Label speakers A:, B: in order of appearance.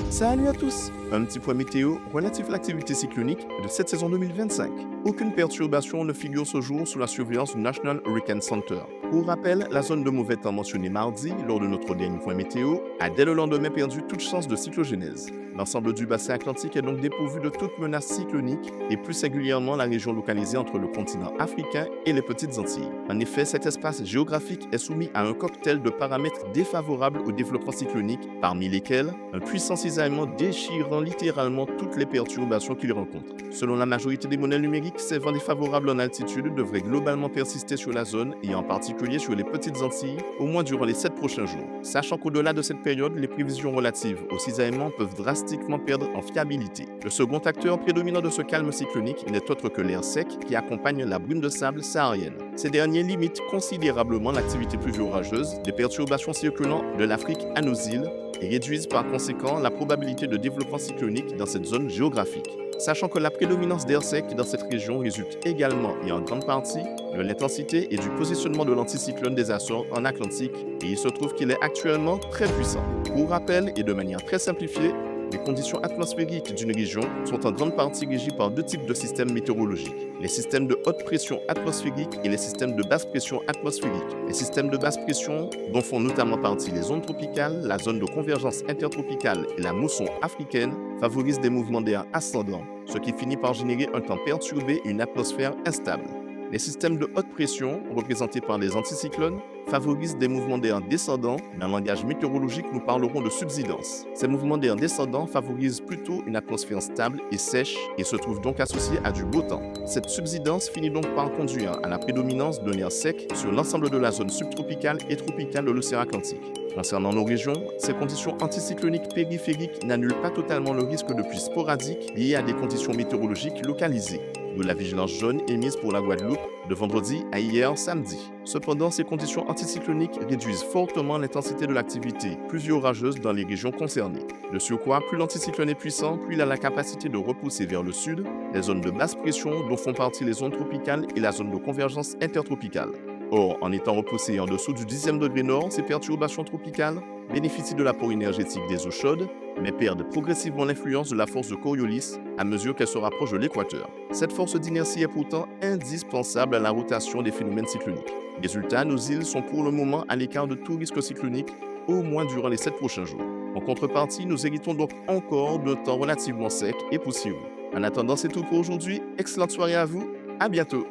A: Salut à tous! Un petit point météo relatif à l'activité cyclonique de cette saison 2025. Aucune perturbation ne figure ce jour sous la surveillance du National Hurricane Center. Pour rappel, la zone de mauvais temps mentionnée mardi lors de notre dernier point météo a dès le lendemain perdu toute chance de cyclogénèse. L'ensemble du bassin atlantique est donc dépourvu de toute menace cyclonique et plus singulièrement la région localisée entre le continent africain et les petites Antilles. En effet, cet espace géographique est soumis à un cocktail de paramètres défavorables au développement cyclonique, parmi lesquels un puissant cisaillement déchirant littéralement toutes les perturbations qu'il rencontre. Selon la majorité des modèles numériques, ces vents défavorables en altitude devraient globalement persister sur la zone et en particulier sur les petites Antilles, au moins durant les 7 prochains jours. Sachant qu'au-delà de cette période, les prévisions relatives au cisaillement peuvent drastiquement perdre en fiabilité. Le second acteur prédominant de ce calme cyclonique n'est autre que l'air sec qui accompagne la brume de sable saharienne. Ces derniers limitent considérablement l'activité pluvio-orageuse des perturbations circulant de l'Afrique à nos îles et réduisent par conséquent la probabilité de développement cyclonique dans cette zone géographique. Sachant que la prédominance d'air sec dans cette région résulte également et en grande partie de l'intensité et du positionnement de l'anticyclone des Açores en Atlantique, et il se trouve qu'il est actuellement très puissant. Pour rappel et de manière très simplifiée, les conditions atmosphériques d'une région sont en grande partie régies par deux types de systèmes météorologiques: les systèmes de haute pression atmosphérique et les systèmes de basse pression atmosphérique. Les systèmes de basse pression, dont font notamment partie les zones tropicales, la zone de convergence intertropicale et la mousson africaine, favorisent des mouvements d'air ascendants, ce qui finit par générer un temps perturbé et une atmosphère instable. Les systèmes de haute pression, représentés par les anticyclones, favorisent des mouvements d'air descendants, mais en langage météorologique, nous parlerons de subsidence. Ces mouvements d'air descendants favorisent plutôt une atmosphère stable et sèche et se trouvent donc associés à du beau temps. Cette subsidence finit donc par conduire à la prédominance d'un air sec sur l'ensemble de la zone subtropicale et tropicale de l'océan Atlantique. Concernant nos régions, ces conditions anticycloniques périphériques n'annulent pas totalement le risque de pluies sporadiques liées à des conditions météorologiques localisées, de la vigilance jaune émise pour la Guadeloupe de vendredi à hier samedi. Cependant, ces conditions anticycloniques réduisent fortement l'intensité de l'activité pluvio-orageuse dans les régions concernées. De surcroît, plus l'anticyclone est puissant, plus il a la capacité de repousser vers le sud les zones de basse pression dont font partie les zones tropicales et la zone de convergence intertropicale. Or, en étant repoussées en dessous du 10e degré nord, ces perturbations tropicales bénéficient de l'apport énergétique des eaux chaudes, mais perdent progressivement l'influence de la force de Coriolis à mesure qu'elle se rapproche de l'équateur. Cette force d'inertie est pourtant indispensable à la rotation des phénomènes cycloniques. Résultat, nos îles sont pour le moment à l'écart de tout risque cyclonique, au moins durant les 7 prochains jours. En contrepartie, nous héritons donc encore d'un temps relativement sec et poussiéreux. En attendant, c'est tout pour aujourd'hui. Excellente soirée à vous, à bientôt!